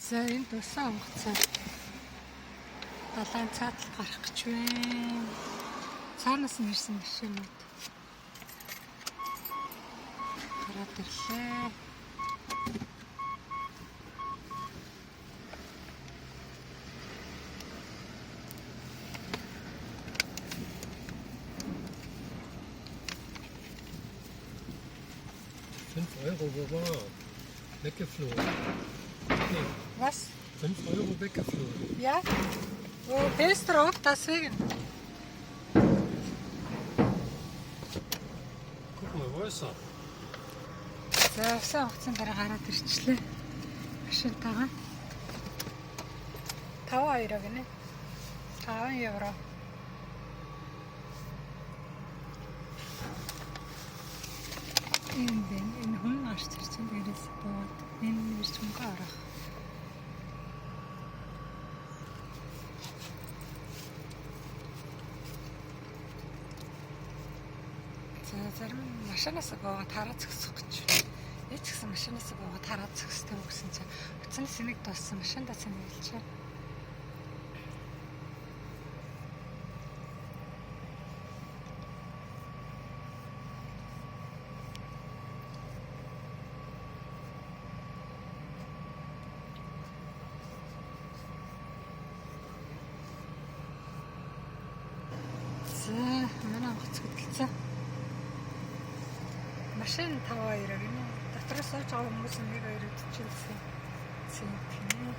За энэ дусан онгоцоо далайн цаатал гарах гэж байна. Цаанаас нь ирсэн машинууд гараад ирлээ. €5 weggeflogen. Nee, Was? €5 weggeflogen. Ja? Wo bist du auf deswegen? Guck mal, wo ist er? За усан онгоцон дараа гараад ирчлээ. Машинтайгаа 5 гинэ. 5 €. Энэ хүн гарч ирсэн дээрээс боод энэ ирж мөнгө арах. За зарим машинаас боод хараа зогсох гэж байна. Эч гэсэн машинаас боод хараа зогсдог гэсэн чинь утасны сэнэг дууссан машиндаа сэнэглэж байна. Манай онгоц хөдөлсөн. Машин 5 € гинэ. Дотроос сууж байгаа хүмүүс 1 2 өдчихсэн. Цэнтнэ.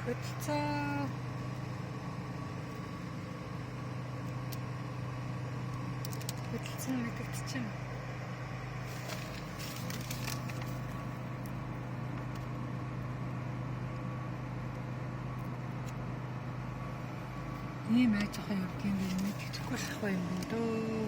Хөдөлсөн. Хөдөлсөн мэдэгдчихэв. Ийм айж байгаа юм гин мэдчихгүй шахах юм дөө.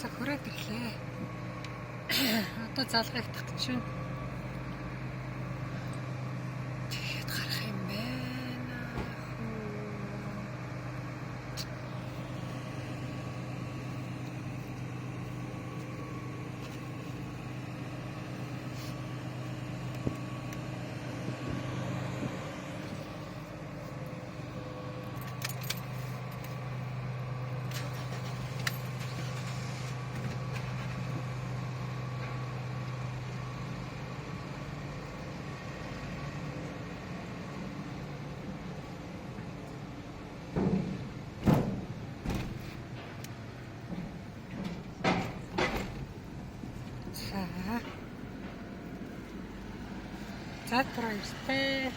За хүрээд ирлээ. Одоо залгыг татчих чинь. Тэгэхэд гарах юм байна. За проверьте.